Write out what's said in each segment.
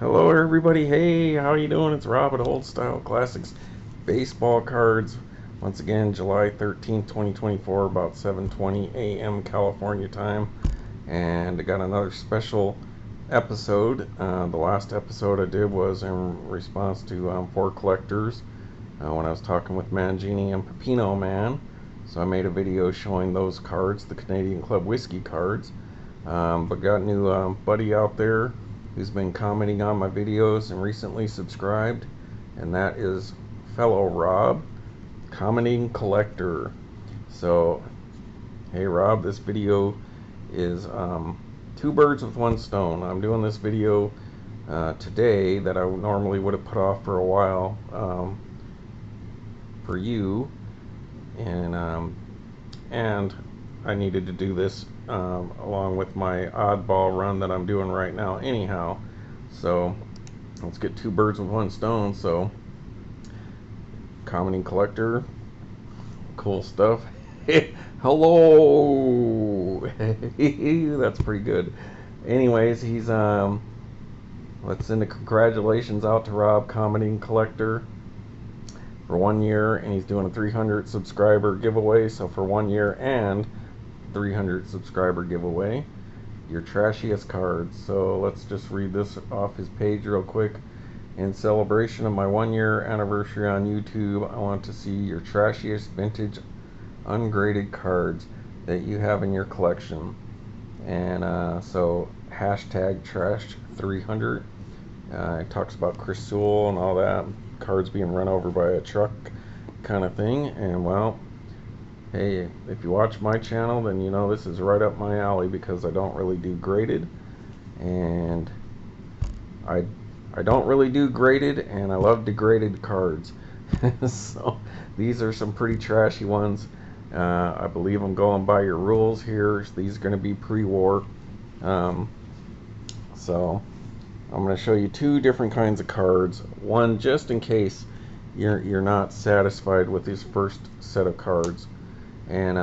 Hello everybody, hey, how you doing? It's Rob at Old Style Classics Baseball Cards. Once again, July 13th, 2024, about 7:20 a.m. California time. And I got another special episode. The last episode I did was in response to For Collectors when I was talking with Mangini and Pepino Man. So I made a video showing those cards, the Canadian Club Whiskey cards. But got a new buddy out there who's been commenting on my videos and recently subscribed, and that is fellow Rob, commenting collector. So, hey Rob, this video is two birds with one stone. I'm doing this video today that I normally would have put off for a while for you, and I needed to do this along with my oddball run that I'm doing right now anyhow. So let's get two birds with one stone. So commenting collector, cool stuff. Hello. That's pretty good. Anyways, he's let's send a congratulations out to Rob, commenting collector, for 1 year, and he's doing a 300 subscriber giveaway. So for 1 year and 300 subscriber giveaway, your trashiest cards. So let's just read this off his page real quick. In celebration of my 1 year anniversary on YouTube, I want to see your trashiest vintage ungraded cards that you have in your collection. And so hashtag trash 300. It talks about Chris Sewell and all that, cards being run over by a truck kind of thing. And well, hey, if you watch my channel, then you know this is right up my alley because I don't really do graded, and I don't really do graded, and I love degraded cards. So these are some pretty trashy ones. I believe I'm going by your rules here. These are going to be pre-war. So I'm going to show you two different kinds of cards. One just in case you're not satisfied with this first set of cards. And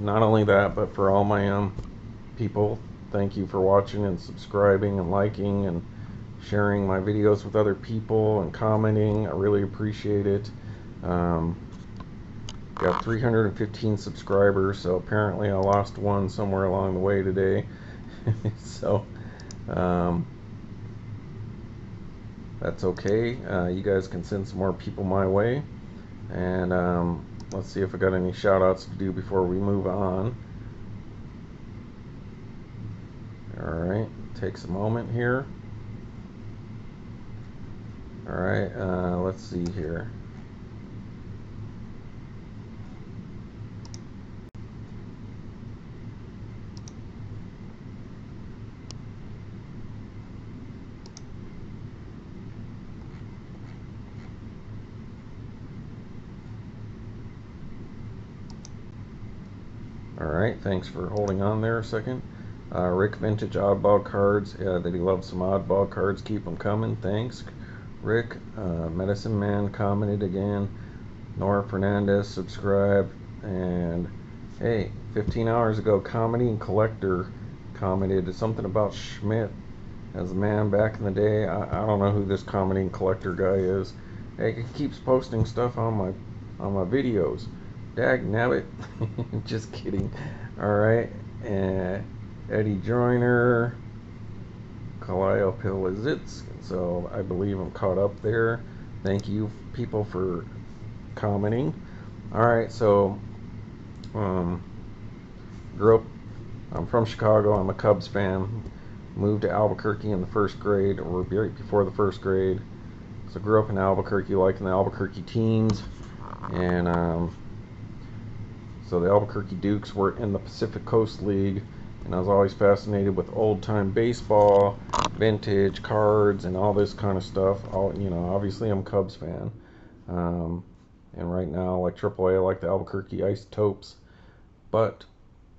not only that, but for all my people, thank you for watching and subscribing and liking and sharing my videos with other people and commenting. I really appreciate it. Got 315 subscribers, so apparently I lost one somewhere along the way today. So that's okay. You guys can send some more people my way. And let's see if I got any shout outs to do before we move on. Alright, takes a moment here. Alright, let's see here. Alright, thanks for holding on there a second. Rick Vintage Oddball Cards, that he loves some oddball cards, keep them coming, thanks Rick. Medicine Man commented again. Nora Fernandez subscribed. And hey, 15 hours ago, Commenting Collector commented something about Schmidt as a man back in the day. I don't know who this Commenting Collector guy is. Hey, he keeps posting stuff on my videos. Dag nabbit. Just kidding. Alright. Eddie Joyner, Kaleo Pilizitz. So I believe I'm caught up there. Thank you people for commenting. Alright, so grew up, I'm from Chicago, I'm a Cubs fan. Moved to Albuquerque in the first grade, or right before the first grade. So grew up in Albuquerque, liking the Albuquerque teams. And so the Albuquerque Dukes were in the Pacific Coast League, and I was always fascinated with old-time baseball, vintage cards, and all this kind of stuff. Obviously I'm a Cubs fan, and right now, like AAA, I like the Albuquerque Isotopes. But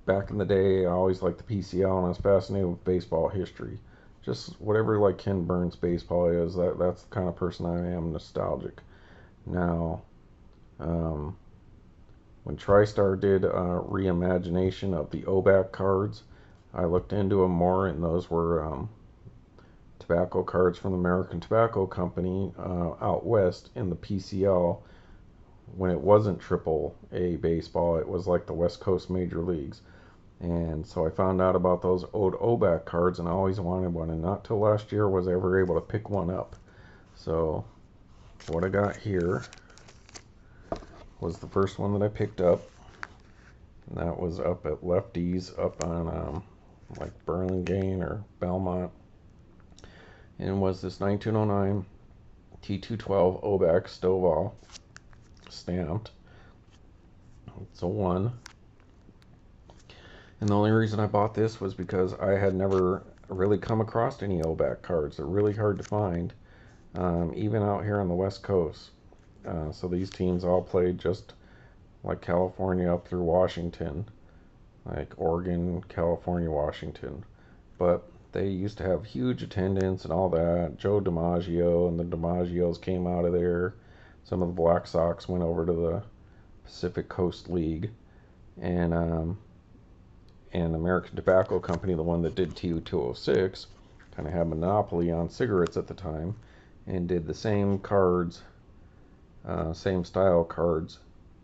back in the day, I always liked the PCL, and I was fascinated with baseball history. Just whatever like Ken Burns baseball is, that's the kind of person I am, nostalgic. Now, when TriStar did a reimagination of the Obak cards, I looked into them more, and those were tobacco cards from the American Tobacco Company out west in the PCL when it wasn't Triple A baseball. It was like the West Coast Major Leagues. And so I found out about those old Obak cards and I always wanted one. And not till last year was I ever able to pick one up. So what I got here was the first one that I picked up. And that was up at Lefty's up on like Burlingame or Belmont. And was this 1909 T212 Obak Stovall stamped. It's a 1. And the only reason I bought this was because I had never really come across any Obak cards. They're really hard to find, even out here on the West Coast. So these teams all played just like California up through Washington, like Oregon, California, Washington. But they used to have huge attendance and all that. Joe DiMaggio and the DiMaggios came out of there. Some of the Black Sox went over to the Pacific Coast League. And American Tobacco Company, the one that did T206, kind of had monopoly on cigarettes at the time and did the same cards, same style cards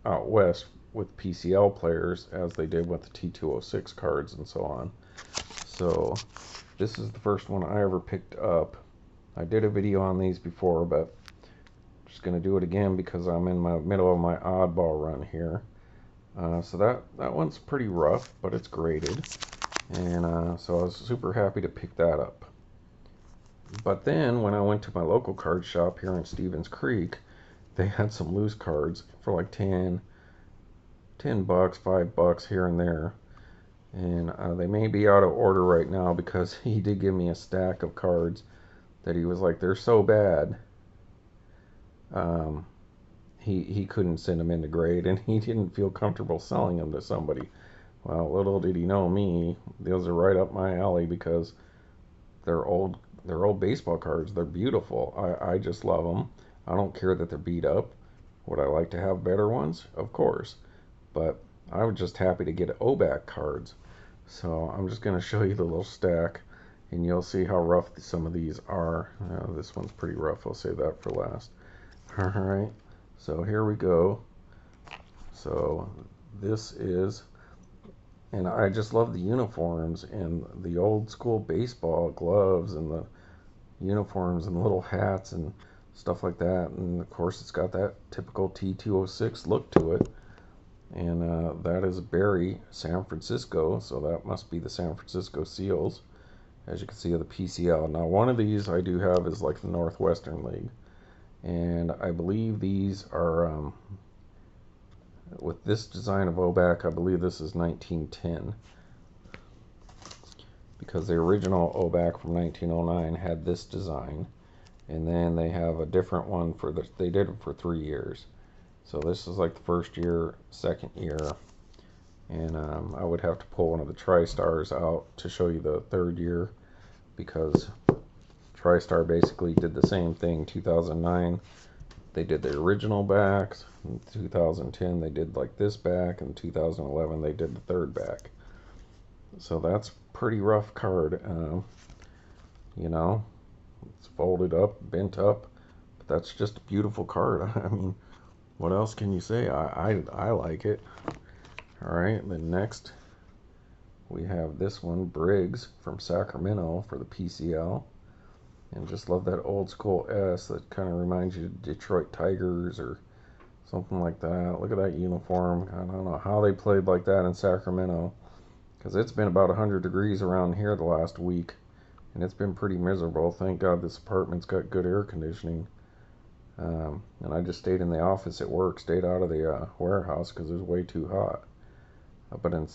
out west with PCL players as they did with the T206 cards and so on. So this is the first one I ever picked up. I did a video on these before, but I'm just going to do it again because I'm in my middle of my oddball run here. So that one's pretty rough, but it's graded. And so I was super happy to pick that up. But then when I went to my local card shop here in Stevens Creek, they had some loose cards for like $10, $5 here and there. And they may be out of order right now because he did give me a stack of cards that he was like, they're so bad. He couldn't send them into grade, and he didn't feel comfortable selling them to somebody. Well, little did he know me, those are right up my alley because they're old baseball cards. They're beautiful. I just love them. I don't care that they're beat up. Would I like to have better ones? Of course. But I was just happy to get Obak cards. So I'm just going to show you the little stack, and you'll see how rough some of these are. This one's pretty rough. I'll save that for last. Alright, so here we go. So this is, and I just love the uniforms and the old school baseball gloves and the uniforms and the little hats and stuff like that. And of course it's got that typical T206 look to it. And that is Barry, San Francisco, so that must be the San Francisco Seals, as you can see of the PCL. Now one of these I do have is like the Northwestern League. And I believe these are, with this design of Obak, I believe this is 1910. Because the original Obak from 1909 had this design. And then they have a different one for they did it for 3 years. So this is like the first year, second year. And I would have to pull one of the TriStars out to show you the third year. Because TriStar basically did the same thing. 2009 they did the original backs. In 2010 they did like this back. In 2011 they did the third back. So that's pretty rough card. You know, it's folded up, bent up, but that's just a beautiful card. I mean, what else can you say? I like it. Alright, then next we have this one, Briggs from Sacramento for the PCL. And just love that old school S that kind of reminds you of Detroit Tigers or something like that. Look at that uniform. I don't know how they played like that in Sacramento, because it's been about 100 degrees around here the last week, and it's been pretty miserable. Thank God this apartment's got good air conditioning. And I just stayed in the office at work, stayed out of the warehouse because it was way too hot. But in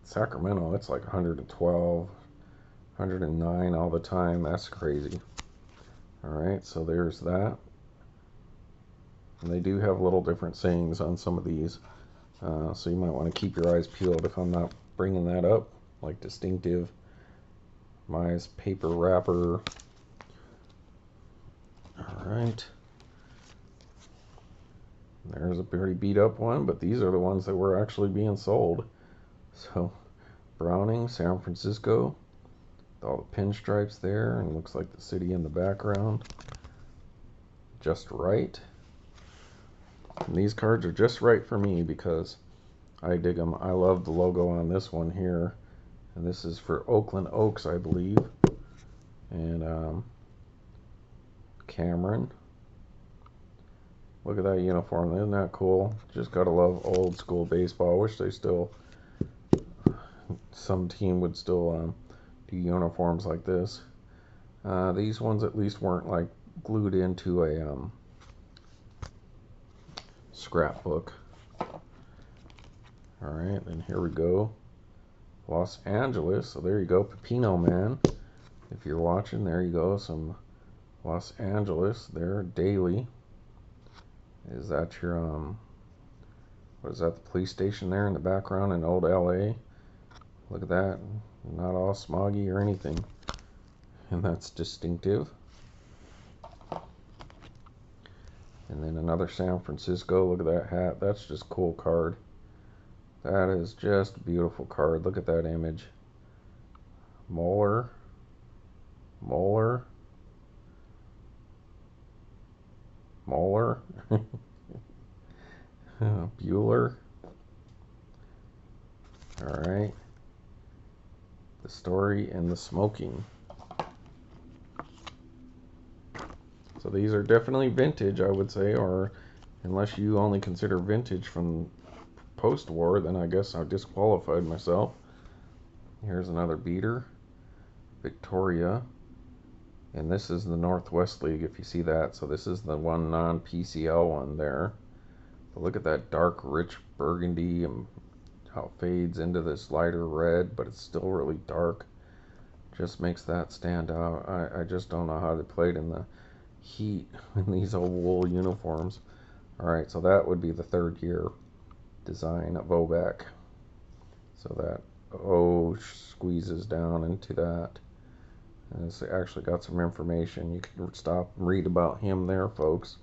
Sacramento, it's like 112, 109 all the time. That's crazy. Alright, so there's that. And they do have little different sayings on some of these. So you might want to keep your eyes peeled if I'm not bringing that up. Like distinctive, Mize paper wrapper. Alright. There's a pretty beat up one, but these are the ones that were actually being sold. So, Browning, San Francisco. all the pinstripes there, and looks like the city in the background. Just right. And these cards are just right for me because I dig them. I love the logo on this one here. And this is for Oakland Oaks, I believe. And Cameron. Look at that uniform. Isn't that cool? Just gotta love old school baseball. I wish they still, some team would still do uniforms like this. These ones at least weren't like glued into a scrapbook. Alright, and here we go. Los Angeles. So there you go, Pepino Man. If you're watching, there you go. Some Los Angeles there, daily. Is that your what is that, the police station there in the background in old LA? Look at that. Not all smoggy or anything. And that's distinctive. And then another San Francisco. Look at that hat. That's just a cool card. That is just a beautiful card. Look at that image. Moeller. Bueller. Alright. The Story and the Smoking. So these are definitely vintage, I would say, or unless you only consider vintage from post-war, then I guess I disqualified myself. Here's another beater. Victoria. And this is the Northwest League, if you see that. So this is the one non-PCL one there. But look at that dark, rich burgundy and how it fades into this lighter red, but it's still really dark. Just makes that stand out. I just don't know how they played in the heat in these old wool uniforms. Alright, so that would be the third year design of Obak. So that O squeezes down into that. And it's actually got some information. You can stop and read about him there, folks.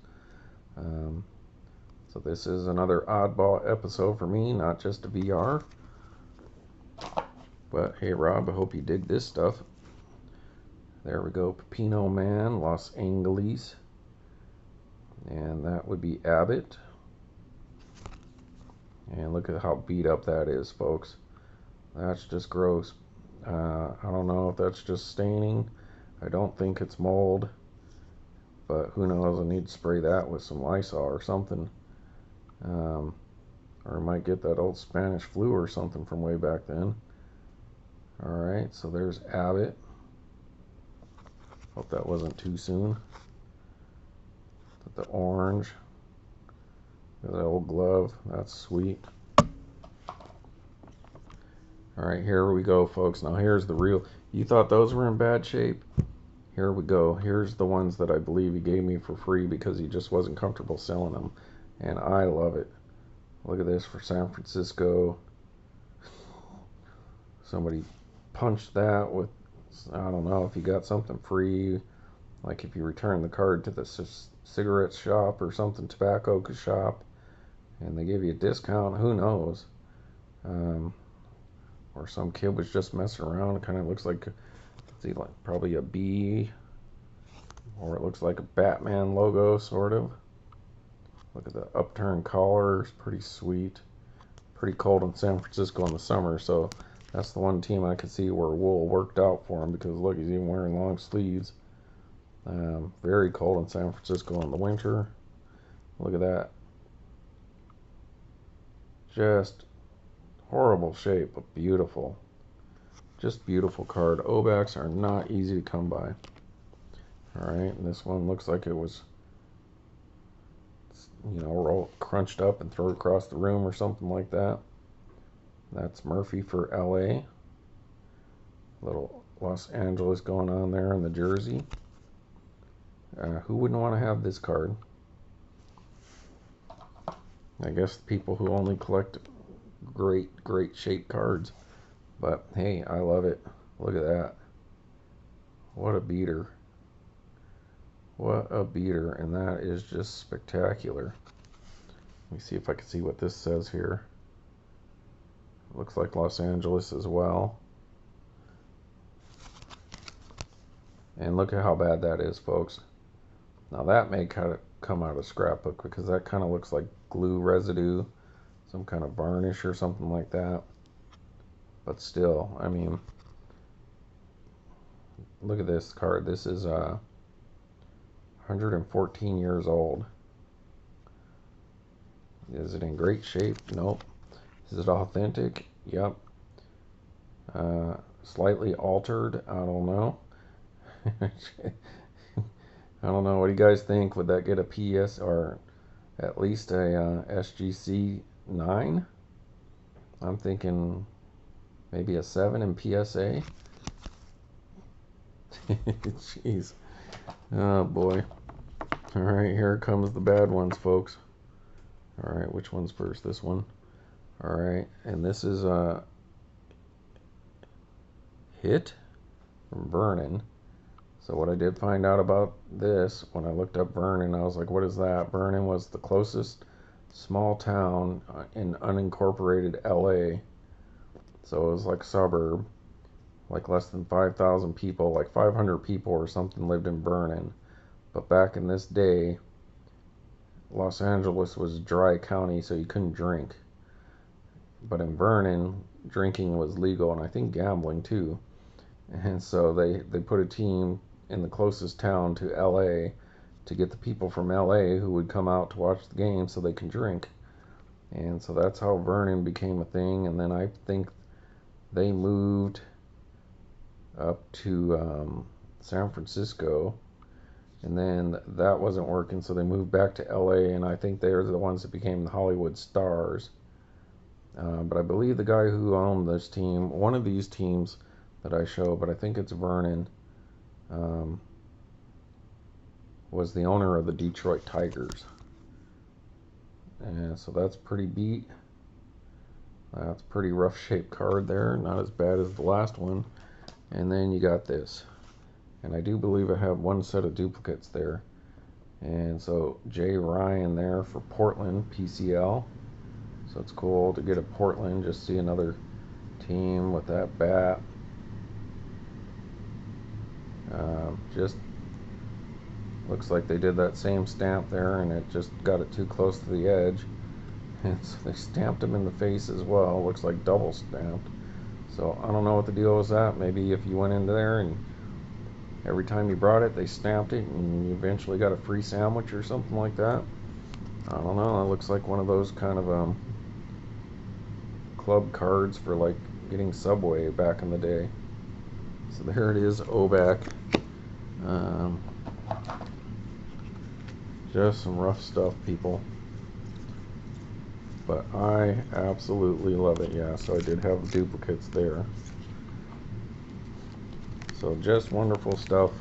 So this is another oddball episode for me, not just a VR. But hey, Rob, I hope you dig this stuff. There we go, Pepino Man, Los Angeles. And that would be Abbott. And look at how beat up that is, folks. That's just gross. I don't know if that's just staining. I don't think it's mold. But who knows, I need to spray that with some Lysol or something. Or I might get that old Spanish flu or something from way back then. Alright, so there's Abbott. Hope that wasn't too soon. The orange. The old glove. That's sweet. Alright, here we go, folks. Now here's the real. You thought those were in bad shape? Here we go. Here's the ones that I believe he gave me for free because he just wasn't comfortable selling them. And I love it. Look at this for San Francisco. Somebody punched that with, I don't know if you got something free. Like if you return the card to the cigarette shop or something, tobacco shop, and they give you a discount, who knows? Or some kid was just messing around. It kind of looks like, see, like probably a bee, or it looks like a Batman logo, sort of. Look at the upturned collar, it's pretty sweet. Pretty cold in San Francisco in the summer, so that's the one team I could see where wool worked out for him, because look, he's even wearing long sleeves. Very cold in San Francisco in the winter. Look at that. Just horrible shape, but beautiful. Just beautiful card. Obaks are not easy to come by. Alright, and this one looks like it was, you know, crunched up and thrown across the room or something like that. That's Murphy for LA. Little Los Angeles going on there in the jersey. Who wouldn't want to have this card? I guess people who only collect great shape cards. But hey, I love it. Look at that. What a beater. What a beater. And that is just spectacular. Let me see if I can see what this says here. Looks like Los Angeles as well. And look at how bad that is, folks. Now that may kind of come out of scrapbook because that kind of looks like glue residue, some kind of varnish or something like that. But still, I mean, look at this card. This is 114 years old. Is it in great shape? Nope. Is it authentic? Yep. Slightly altered. I don't know. I don't know. What do you guys think? Would that get a PS or at least a SGC 9? I'm thinking maybe a 7 in PSA. Jeez. Oh boy. Alright, here comes the bad ones, folks. Alright, which one's first? This one. Alright, and this is a hit from Vernon. So what I did find out about this, when I looked up Vernon, I was like, what is that? Vernon was the closest small town in unincorporated LA. So it was like a suburb, like less than 5,000 people, like 500 people or something lived in Vernon. But back in this day, Los Angeles was a dry county, so you couldn't drink. But in Vernon, drinking was legal, and I think gambling too. And so they put a team in the closest town to LA to get the people from LA who would come out to watch the game so they can drink. And so that's how Vernon became a thing. And then I think they moved up to San Francisco, and then that wasn't working, so they moved back to LA, and I think they're the ones that became the Hollywood Stars. But I believe the guy who owned this team, one of these teams that I show, but I think it's Vernon, was the owner of the Detroit Tigers. And so that's pretty beat. That's a pretty rough shaped card there, not as bad as the last one. And then you got this, and I do believe I have one set of duplicates there. And so Jay Ryan there for Portland PCL. So it's cool to get a Portland, just see another team with that bat. Just looks like they did that same stamp there, and it just got it too close to the edge. And so they stamped him in the face as well. Looks like double stamped. So I don't know what the deal was at. Maybe if you went into there and every time you brought it, they stamped it, and you eventually got a free sandwich or something like that. I don't know. It looks like one of those kind of club cards for like getting Subway back in the day. So there it is, Obak. Just some rough stuff, people. But I absolutely love it. Yeah, so I did have duplicates there. So just wonderful stuff.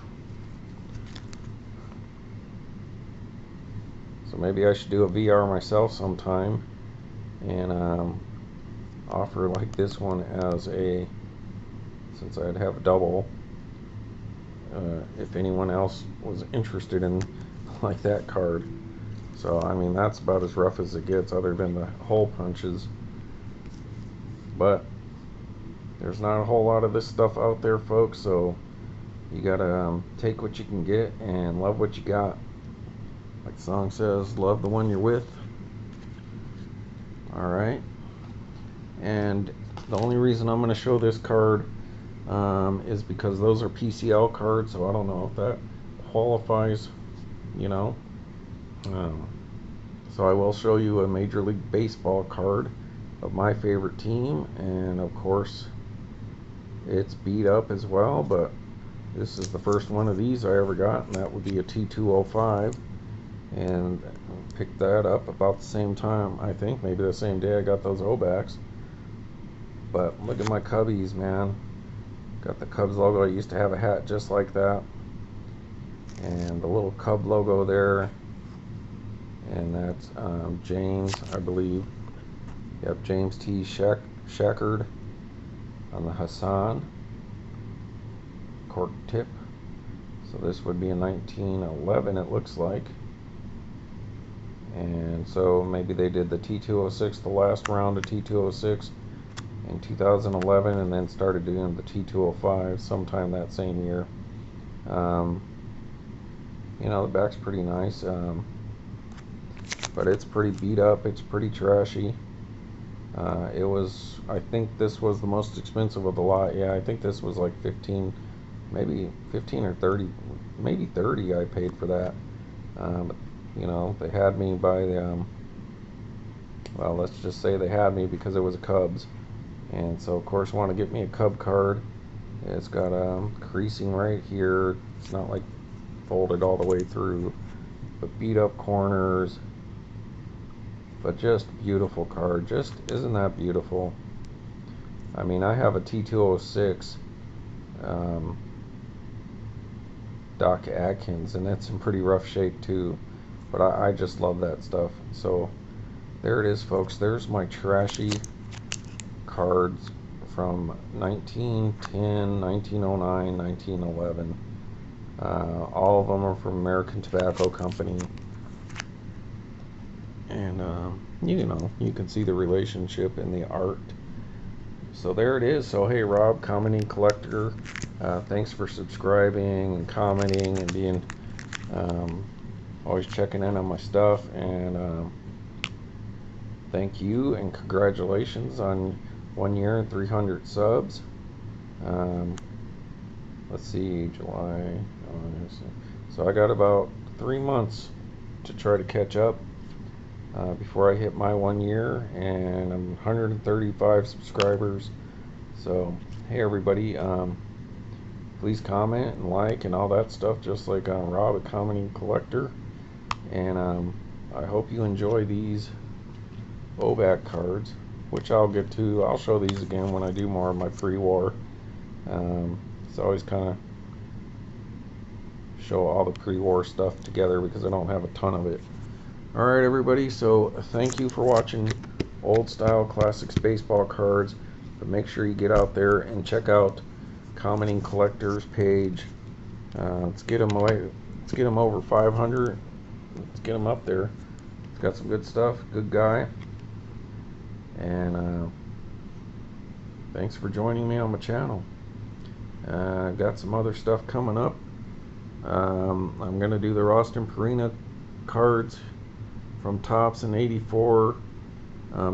So maybe I should do a VR myself sometime and offer like this one as a, since I'd have a double, if anyone else was interested in like that card. So I mean, that's about as rough as it gets, other than the hole punches. But there's not a whole lot of this stuff out there, folks, so you gotta take what you can get and love what you got. Like the song says, love the one you're with. Alright, and the only reason I'm going to show this card is because those are PCL cards, so I don't know if that qualifies, you know. So I will show you a Major League Baseball card of my favorite team, and of course it's beat up as well, but this is the first one of these I ever got, and that would be a T205, and picked that up about the same time, I think, maybe the same day I got those Obaks. But look at my Cubbies, man. Got the Cubs logo. I used to have a hat just like that, and the little Cub logo there, and that's James, I believe. Yep, James T. Sheckard on the Hassan cork tip. So this would be a 1911, it looks like. And so maybe they did the T206, the last round of T206 in 2011, and then started doing the T205 sometime that same year. Um, you know, the back's pretty nice, but it's pretty beat up. It's pretty trashy. It was, I think this was the most expensive of the lot. Yeah, I think this was like 15, maybe 15 or 30, maybe 30 I paid for that. You know, they had me by the, well, let's just say they had me because it was a Cubs. And so, of course, want to get me a Cub card. It's got creasing right here. It's not like folded all the way through, but beat up corners. But just beautiful card. Just, isn't that beautiful? I mean, I have a T206 Doc Atkins, and that's in pretty rough shape too. But I just love that stuff. So there it is, folks. There's my trashy cards from 1910, 1909, 1911. All of them are from American Tobacco Company. And, you know, you can see the relationship in the art. So there it is. So, hey, Rob, commenting collector, thanks for subscribing and commenting and being always checking in on my stuff. And thank you and congratulations on 1 year and 300 subs. Let's see, July. So I got about 3 months to try to catch up before I hit my 1 year, and I'm 135 subscribers. So hey everybody, please comment and like and all that stuff, just like Rob, a commenting collector. And I hope you enjoy these Obak cards, which I'll get to. I'll show these again when I do more of my pre-war. It's always kind of show all the pre-war stuff together because I don't have a ton of it. Alright everybody, so thank you for watching Old Style Classics Baseball Cards, but make sure you get out there and check out Commenting Collector's page. Let's get them away. Let's get them over 500. Let's get them up there. It's got some good stuff. Good guy. And thanks for joining me on my channel. I've got some other stuff coming up. I'm going to do the Roston Perina cards from Topps in '84,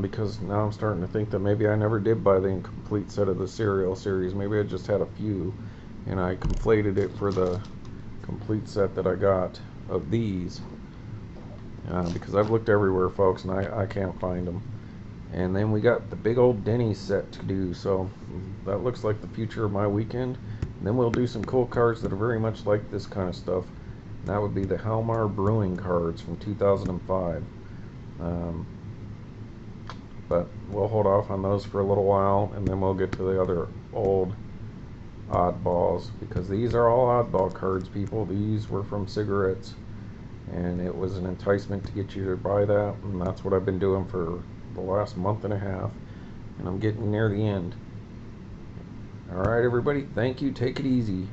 because now I'm starting to think that maybe I never did buy the incomplete set of the Serial series. Maybe I just had a few and I conflated it for the complete set that I got of these, because I've looked everywhere, folks, and I can't find them. And then we got the big old Denny's set to do, so that looks like the future of my weekend. And then we'll do some cool cards that are very much like this kind of stuff. And that would be the Halmar Brewing cards from 2005. But we'll hold off on those for a little while, and then we'll get to the other old oddballs, because these are all oddball cards, people. These were from cigarettes, and it was an enticement to get you to buy that, and that's what I've been doing for the last month and a half, and I'm getting near the end. Alright everybody, thank you, take it easy.